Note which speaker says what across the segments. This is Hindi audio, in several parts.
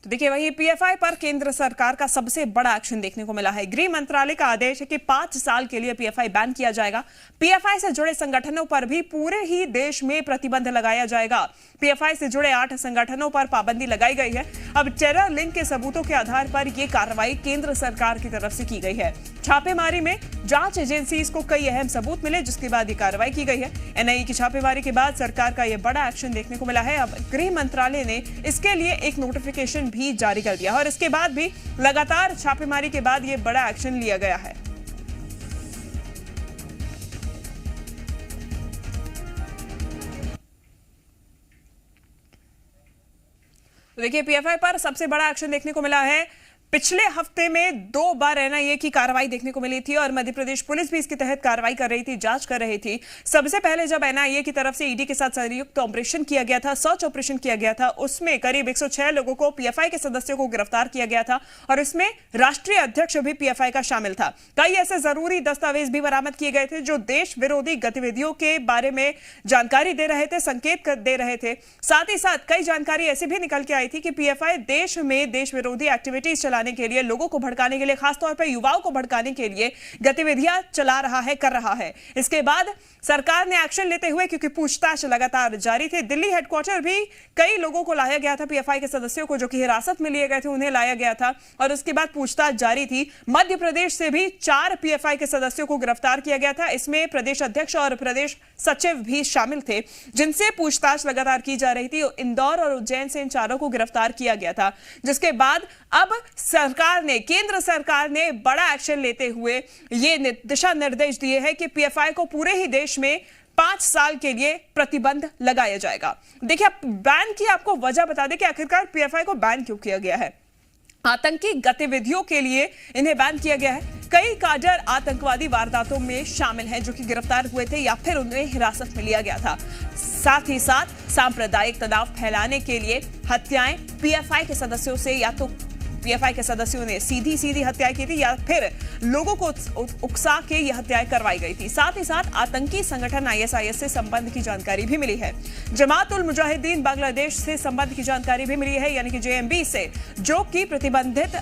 Speaker 1: तो देखिए वही पीएफआई पर केंद्र सरकार का सबसे बड़ा एक्शन देखने को मिला है। गृह मंत्रालय का आदेश है कि 5 साल के लिए पीएफआई बैन किया जाएगा। पीएफआई से जुड़े संगठनों पर भी पूरे ही देश में प्रतिबंध लगाया जाएगा। पीएफआई से जुड़े 8 संगठनों पर पाबंदी लगाई गई है। अब टेरर लिंक के सबूतों के आधार पर यह कार्रवाई केंद्र सरकार की तरफ से की गई है। छापेमारी में जांच एजेंसीज को कई अहम सबूत मिले, जिसके बाद ये कार्रवाई की गई है। एनआईए की छापेमारी के बाद सरकार का यह बड़ा एक्शन देखने को मिला है। अब गृह मंत्रालय ने इसके लिए एक नोटिफिकेशन भी जारी कर दिया और इसके बाद भी लगातार छापेमारी के बाद यह बड़ा एक्शन लिया गया है। तो देखिए पीएफआई पर सबसे बड़ा एक्शन देखने को मिला है। पिछले हफ्ते में 2 बार एनआईए की कार्रवाई देखने को मिली थी और मध्य प्रदेश पुलिस भी इसके तहत कार्रवाई कर रही थी, जांच कर रही थी। सबसे पहले जब एनआईए की तरफ से ईडी के साथ संयुक्त ऑपरेशन किया गया था, सर्च ऑपरेशन किया गया था, उसमें करीब 106 लोगों को, पीएफआई के सदस्यों को गिरफ्तार किया गया था और इसमें राष्ट्रीय अध्यक्ष भी पीएफआई का शामिल था। कई ऐसे जरूरी दस्तावेज भी बरामद किए गए थे जो देश विरोधी गतिविधियों के बारे में जानकारी दे रहे थे, संकेत दे रहे थे। साथ ही साथ कई जानकारी ऐसी भी निकल के आई थी कि पीएफआई देश में देश विरोधी एक्टिविटीज चलाने के लिए, लोगों को भड़काने के लिए, खासतौर पर युवाओं को भड़काने के लिए गतिविधियां चला रहा है, कर रहा है। इसके बाद सरकार ने एक्शन लेते हुए, क्योंकि पूछताछ लगातार जारी थी, दिल्ली हेडक्वार्टर भी कई लोगों को लाया गया था, पीएफआई के सदस्यों को जो कि हिरासत में लिए गए थे उन्हें लाया गया था और उसके बाद पूछताछ जारी थी। मध्य प्रदेश से भी 4 पीएफआई के सदस्यों को गिरफ्तार किया गया था। इसमें प्रदेश अध्यक्ष और प्रदेश सचिव भी शामिल थे, जिनसे पूछताछ लगातार की जा रही थी। इंदौर और उज्जैन से इन 4 को गिरफ्तार किया गया था, जिसके बाद अब केंद्र सरकार ने बड़ा एक्शन लेते हुए ये दिशा निर्देश दिए हैं कि पीएफआई को पूरे ही देश में 5 साल के लिए प्रतिबंध लगाया जाएगा। देखिए बैन की आपको वजह बता दें कि आखिरकार पीएफआई को बैन क्यों किया गया है। आतंकी गतिविधियों के लिए इन्हें बैन किया गया है। कई काडर आतंकवादी वारदातों में शामिल हैं जो कि गिरफ्तार हुए थे या फिर उन्हें हिरासत में लिया गया था। साथ ही साथ सांप्रदायिक तनाव फैलाने के लिए हत्याएं पीएफआई के सदस्यों से, या तो पीएफआई के सदस्यों ने सीधी हत्याएं की थी या फिर लोगों को उकसा के यह हत्याएं करवाई गई थी। साथ ही साथ आतंकी संगठन आईएसआईएस से संबंध की जानकारी भी मिली है। जमात उल मुजाहिदीन बांग्लादेश से संबंध की जानकारी भी मिली है, यानी कि जेएमबी से, जो कि प्रतिबंधित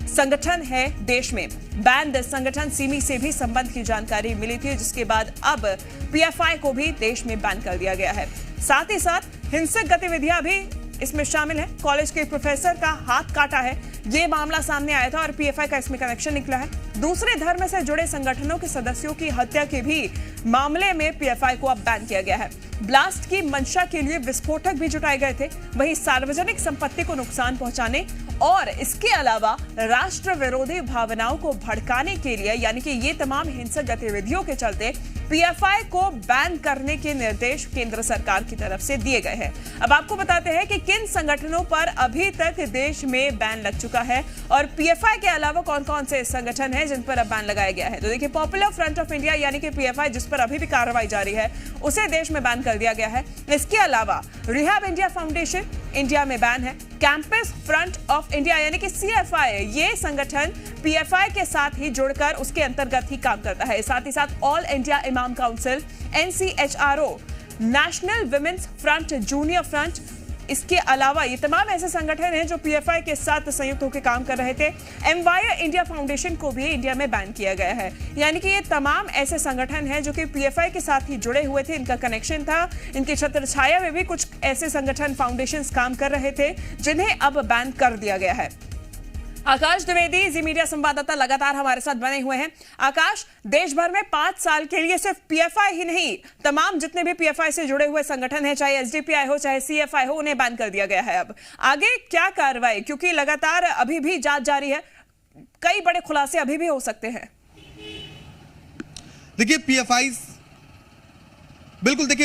Speaker 1: संगठन है देश में। बैंड संगठन सिमी से भी संबंध की जानकारी मिली थी, जिसके बाद अब पीएफआई को भी देश में बैन कर दिया गया है। साथ ही साथ हिंसक गतिविधियां भी इसमें शामिल है। कॉलेज के प्रोफेसर का हाथ काटा है, ये मामला सामने आया था और पीएफआई का इसमें कनेक्शन निकला है। दूसरे धर्म से जुड़े संगठनों के सदस्यों की हत्या के भी मामले में पीएफआई को अब बैन किया गया है। ब्लास्ट की मंशा के लिए विस्फोटक भी जुटाए गए थे, वहीं सार्वजनिक संपत्ति को नुकसान पहुंचाने और इसके अलावा राष्ट्र विरोधी भावनाओं को भड़काने के लिए, यानी कि ये तमाम हिंसक गतिविधियों के चलते पीएफआई को बैन करने के निर्देश केंद्र सरकार की तरफ से दिए गए हैं। अब आपको बताते हैं कि किन संगठनों पर अभी तक देश में बैन लग चुका है और पीएफआई के अलावा कौन कौन से संगठन हैं जिन पर अब बैन लगाया गया है। तो देखिए पॉपुलर फ्रंट ऑफ इंडिया यानी कि पीएफआई, जिस पर अभी भी कार्रवाई जारी है, उसे देश में बैन कर दिया गया है। इसके अलावा रिहैब इंडिया फाउंडेशन इंडिया में बैन है। कैंपस फ्रंट ऑफ इंडिया यानी कि सीएफआई, ये संगठन पीएफआई के साथ ही जुड़कर उसके अंतर्गत ही काम करता है। साथ ही साथ all India imam council, NCHRO, national women's front, junior front, इसके अलावा ये तमाम ऐसे संगठन हैं जो पीएफआई के साथ संयुक्त होकर काम कर रहे थे। एमवाई इंडिया फाउंडेशन को भी इंडिया में बैन किया गया है। यानी कि ये तमाम ऐसे संगठन हैं जो कि पीएफआई के साथ ही जुड़े हुए थे, इनका कनेक्शन था, इनकी छत्र छाया में भी कुछ ऐसे संगठन, फाउंडेशंस काम कर रहे थे जिन्हें अब बैन कर दिया गया है। आकाश द्विवेदी, जी मीडिया संवाददाता, लगातार हमारे साथ बने हुए हैं। आकाश, देश भर में 5 साल के लिए सिर्फ पीएफआई ही नहीं, तमाम जितने भी पीएफआई से जुड़े हुए संगठन हैं, चाहे एसडीपीआई हो चाहे सीएफआई हो, उन्हें बैन कर दिया गया है। अब आगे क्या कार्रवाई, क्योंकि लगातार अभी भी जांच जारी है, कई बड़े खुलासे अभी भी हो सकते हैं।
Speaker 2: देखिए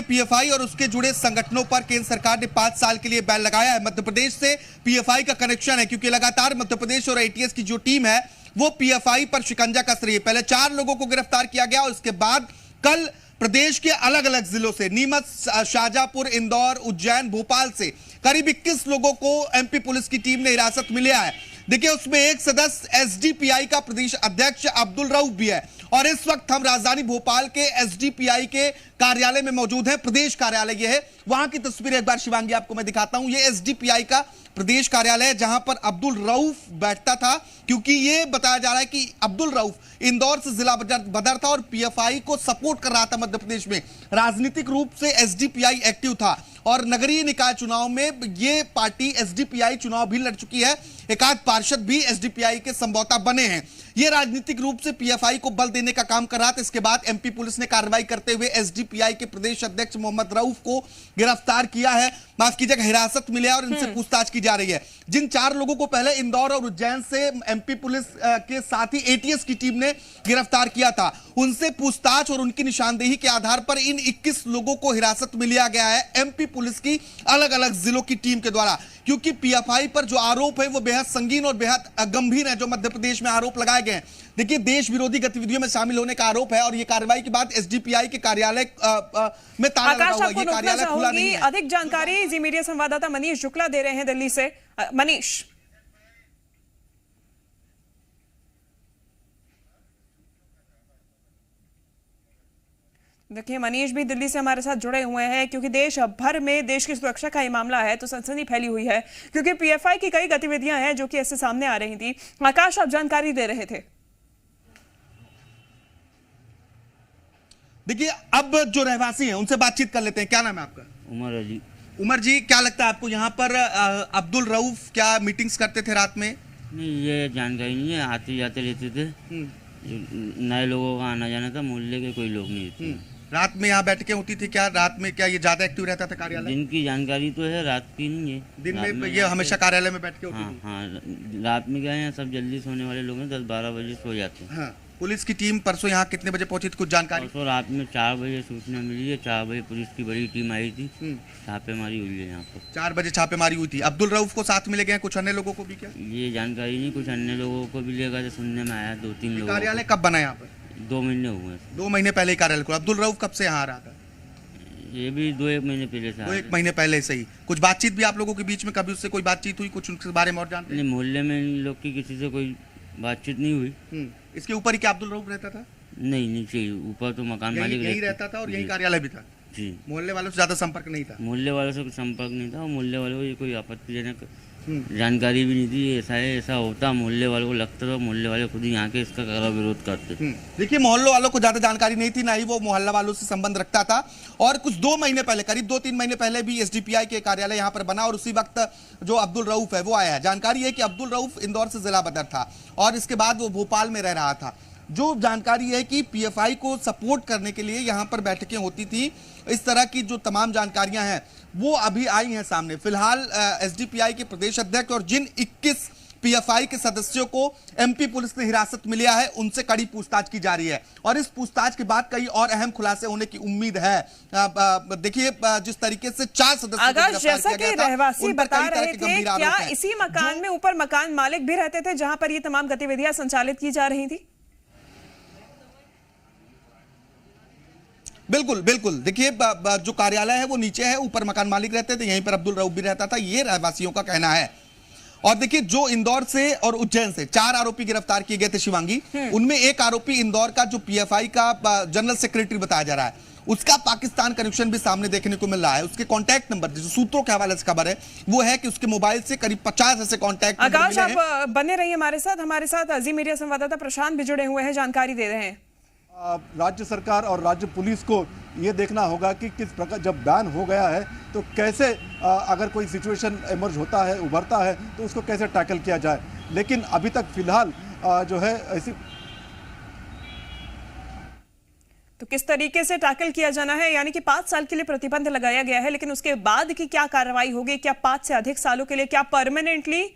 Speaker 2: पीएफआई और उसके जुड़े संगठनों पर केंद्र सरकार ने 5 साल के लिए बैन लगाया है। मध्य प्रदेश से पीएफआई का कनेक्शन है, क्योंकि लगातार मध्य प्रदेश और एटीएस की जो टीम है वो पीएफआई पर शिकंजा कस रही है। पहले 4 लोगों को गिरफ्तार किया गया और उसके बाद कल प्रदेश के अलग अलग जिलों से, नीमच, शाहजहांपुर, इंदौर, उज्जैन, भोपाल से करीब 21 लोगों को एमपी पुलिस की टीम ने हिरासत में लिया है। देखिए उसमें एक सदस्य एसडीपीआई का प्रदेश अध्यक्ष अब्दुल रऊफ भी है और इस वक्त हम राजधानी भोपाल के एसडीपीआई के कार्यालय में मौजूद हैं। प्रदेश कार्यालय ये है, वहां की तस्वीरें एक बार शिवांगी आपको मैं दिखाता हूं। ये एसडीपीआई का प्रदेश कार्यालय, जहां पर अब्दुल रऊफ बैठता था, क्योंकि ये बताया जा रहा है कि अब्दुल रऊफ इंदौर से जिला बदर था और पीएफआई को सपोर्ट कर रहा था मध्य प्रदेश में। राजनीतिक रूप से एसडीपीआई एक्टिव था और नगरीय निकाय चुनाव में ये पार्टी एसडीपीआई चुनाव भी लड़ चुकी है। एकाध पार्षद भी एसडीपीआई के संभवतः बने हैं। ये राजनीतिक रूप से पीएफआई को बल देने का काम कर रहा था। इसके बाद एमपी पुलिस ने कार्रवाई करते हुए एसडीपीआई के प्रदेश अध्यक्ष मोहम्मद रऊफ को गिरफ्तार किया है, माफ कीजिएगा हिरासत में लिया और इनसे पूछताछ की जा रही है। जिन 4 लोगों को पहले इंदौर और उज्जैन से एमपी पुलिस के साथ ही एटीएस की टीम ने गिरफ्तार किया था, उनसे पूछताछ और उनकी निशानदेही के आधार पर इन 21 लोगों को हिरासत में लिया गया है एमपी पुलिस की अलग अलग जिलों की टीम के द्वारा। क्योंकि पीएफआई पर जो आरोप है वो बेहद संगीन और बेहद गंभीर है, जो मध्य प्रदेश में आरोप लगाए गए हैं। देखिए, देश विरोधी गतिविधियों में शामिल होने का आरोप है और ये कार्रवाई के बाद एसडीपीआई के कार्यालय में ताला लगा हुआ है। ये कार्यालय खुला नहीं है।
Speaker 1: अधिक जानकारी जी मीडिया संवाददाता मनीष शुक्ला दे रहे हैं दिल्ली से। मनीष, देखिए मनीष भी दिल्ली से हमारे साथ जुड़े हुए हैं, क्योंकि देश भर में देश की सुरक्षा का ये मामला है तो सनसनी फैली हुई है, क्योंकि पीएफआई की कई गतिविधियां हैं जो कि ऐसे सामने आ रही थी। आकाश, आप जानकारी दे रहे थे।
Speaker 2: देखिए, अब जो रहवासी हैं उनसे बातचीत कर लेते हैं। क्या नाम है आपका?
Speaker 3: उमर अली।
Speaker 2: उमर जी, क्या लगता है आपको यहाँ पर अब्दुल रऊफ क्या मीटिंग्स करते थे रात में?
Speaker 3: नहीं, ये जानकारी नहीं है। आते जाते रहते थे, नए लोगों का आना जाना था, मोहल्ले के कोई लोग नहीं थे।
Speaker 2: रात में यहाँ बैठकें होती थी क्या? रात में क्या ये ज्यादा एक्टिव रहता था कार्यालय?
Speaker 3: दिन की जानकारी तो है, रात की नहीं है।
Speaker 2: दिन में ये हमेशा कार्यालय में बैठके होती थी?
Speaker 3: हाँ, रात में क्या है, सब जल्दी सोने वाले लोग हैं, 10-12 बजे सो जाते हैं।
Speaker 2: हाँ। पुलिस की टीम परसों यहाँ कितने बजे पहुंची थी, कुछ जानकारी?
Speaker 3: परसों रात में 4 बजे सूचना मिली है। 4 बजे पुलिस की बड़ी टीम आई थी, छापेमारी हुई है यहाँ पर।
Speaker 2: 4 बजे छापेमारी हुई थी। अब्दुल रऊफ को साथ में ले गए, कुछ अन्य लोगों को भी क्या?
Speaker 3: ये जानकारी नहीं, कुछ अन्य लोगों को भी लेगा तो सुनने में आया 2-3 लोग।
Speaker 2: कार्यालय कब बना यहाँ पर?
Speaker 3: 2 महीने हुए।
Speaker 2: 2 महीने पहले ही कार्यालय खुला। अब्दुल रऊफ कब से यहाँ आ रहा था?
Speaker 3: ये भी 2-1 महीने पहले से।
Speaker 2: 2-1 महीने पहले से ही। कुछ बातचीत भी आप लोगों के बीच में, कभी उससे कोई बातचीत हुई, कुछ उनके बारे में और जानते हैं?
Speaker 3: नहीं, मोहल्ले में इन लोग की किसी से कोई बातचीत नहीं हुई।
Speaker 2: इसके ऊपर ही क्या अब्दुल रऊफ रहता था?
Speaker 3: नहीं, नीचे ही, ऊपर तो मकान मालिक
Speaker 2: यही रहता था और यही कार्यालय भी था
Speaker 3: जी।
Speaker 2: मोहल्ले वालों से ज्यादा संपर्क नहीं था?
Speaker 3: मोहल्ले वालों से कोई संपर्क नहीं था और मोहल्ले वालों को ये कोई आपत्तिजनक जानकारी भी नहीं थी। ऐसा है, ऐसा होता, मोहल्ले वालों को लगता था, मोहल्ले वाले खुद ही यहाँ के इसका कड़ा विरोध करते।
Speaker 2: देखिए, मोहल्ले वालों को ज्यादा जानकारी नहीं थी, ना ही वो मोहल्ला वालों से संबंध रखता था। और कुछ 2 महीने पहले, करीब 2-3 महीने पहले भी एसडीपीआई के कार्यालय यहाँ पर बना और उसी वक्त जो अब्दुल रऊफ है वो आया है। जानकारी है कि अब्दुल रऊफ इंदौर से जिला बदर था और इसके बाद वो भोपाल में रह रहा था। जो जानकारी है कि पीएफआई को सपोर्ट करने के लिए यहाँ पर बैठकें होती थी, इस तरह की जो तमाम जानकारियां हैं वो अभी आई हैं सामने। फिलहाल एसडीपीआई के प्रदेश अध्यक्ष और जिन 21 पीएफआई के सदस्यों को एमपी पुलिस ने हिरासत में लिया है, उनसे कड़ी पूछताछ की जा रही है और इस पूछताछ के बाद कई और अहम खुलासे होने की उम्मीद है। देखिए, जिस तरीके से 4 सदस्यों
Speaker 1: जैसा कि रहवासी बता रहे थे, क्या इसी मकान में ऊपर मकान मालिक भी रहते थे जहां पर ये तमाम गतिविधियां संचालित की जा रही थी?
Speaker 2: बिल्कुल बिल्कुल। देखिए, जो कार्यालय है वो नीचे है, ऊपर मकान मालिक रहते थे, यहीं पर अब्दुल रऊफ भी रहता था, ये रहवासियों का कहना है। और देखिए, जो इंदौर से और उज्जैन से 4 आरोपी गिरफ्तार किए गए थे शिवांगी, उनमें एक आरोपी इंदौर का जो पीएफआई का जनरल सेक्रेटरी बताया जा रहा है, उसका पाकिस्तान कनेक्शन भी सामने देखने को मिल रहा है। उसके कॉन्टैक्ट नंबर, जो सूत्रों के हवाले से खबर है, वो है कि उसके मोबाइल से करीब 50 ऐसे कॉन्टैक्ट।
Speaker 1: आकाश, आप बने रहिए हमारे साथ जी मीडिया संवाददाता प्रशांत भी जुड़े हुए हैं, जानकारी दे रहे हैं।
Speaker 4: राज्य सरकार और राज्य पुलिस को ये देखना होगा कि किस प्रकार, जब बैन हो गया है तो कैसे अगर कोई सिचुएशन इमर्ज होता है, उभरता है, तो उसको कैसे टैकल किया जाए। लेकिन अभी तक फिलहाल जो है ऐसी,
Speaker 1: तो किस तरीके से टैकल किया जाना है, यानी कि 5 साल के लिए प्रतिबंध लगाया गया है, लेकिन उसके बाद की क्या कार्रवाई होगी? क्या 5 से अधिक सालों के लिए, क्या परमानेंटली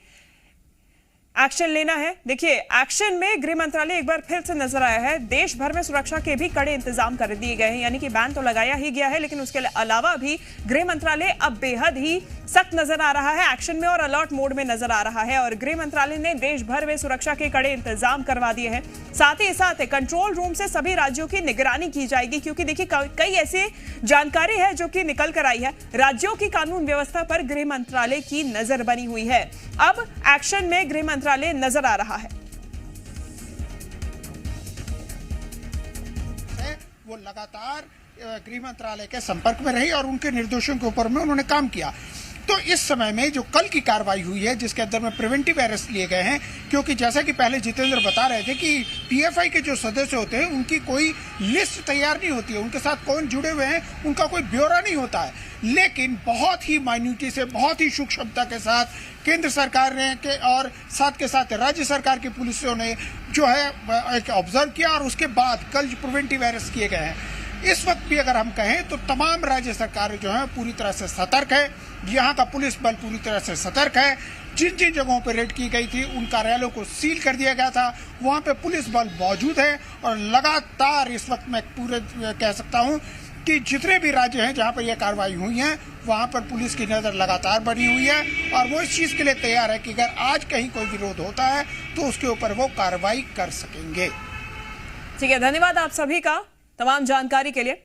Speaker 1: एक्शन लेना है? देखिए, एक्शन में गृह मंत्रालय एक बार फिर से नजर आया है। देश भर में सुरक्षा के भी कड़े इंतजाम कर दिए गए हैं, यानी कि बैन तो लगाया ही गया है, लेकिन उसके अलावा भी गृह मंत्रालय अब बेहद ही सख्त नजर आ रहा है, एक्शन में और अलर्ट मोड में नजर आ रहा है। और गृह मंत्रालय ने देश भर में सुरक्षा के कड़े इंतजाम करवा दिए हैं। साथ ही साथ कंट्रोल रूम से सभी राज्यों की निगरानी की जाएगी, क्योंकि देखिए कई ऐसी जानकारी है जो कि निकल कर आई है। राज्यों की कानून व्यवस्था पर गृह मंत्रालय की नजर बनी हुई है। अब एक्शन में गृह मंत्रालय नजर आ रहा है।
Speaker 5: वो लगातार गृह मंत्रालय के संपर्क में रही और उनके निर्देशों के ऊपर में उन्होंने काम किया। तो इस समय में जो कल की कार्रवाई हुई है जिसके अंदर में प्रिवेंटिव अरेस्ट लिए गए हैं, क्योंकि जैसा कि पहले जितेंद्र बता रहे थे कि पीएफआई के जो सदस्य होते हैं उनकी कोई लिस्ट तैयार नहीं होती है, उनके साथ कौन जुड़े हुए हैं उनका कोई ब्यौरा नहीं होता है, लेकिन बहुत ही माइन्यूटी से, बहुत ही सूक्ष्मता के साथ केंद्र सरकार ने और साथ के साथ राज्य सरकार की पुलिसों ने जो है एक ऑब्जर्व किया और उसके बाद कल जो प्रिवेंटिव अरेस्ट किए गए हैं। इस वक्त भी अगर हम कहें तो तमाम राज्य सरकारें जो है पूरी तरह से सतर्क है, यहाँ का पुलिस बल पूरी तरह से सतर्क है। जिन जिन जगहों पर रेड की गई थी उन कार्यालयों को सील कर दिया गया था, वहाँ पे पुलिस बल मौजूद है और लगातार इस वक्त मैं पूरे कह सकता हूँ कि जितने भी राज्य हैं जहाँ पर यह कार्रवाई हुई है वहाँ पर पुलिस की नज़र लगातार बनी हुई है और वो इस चीज़ के लिए तैयार है कि अगर आज कहीं कोई विरोध होता है तो उसके ऊपर वो कार्रवाई कर सकेंगे।
Speaker 1: ठीक है, धन्यवाद आप सभी का तमाम जानकारी के लिए।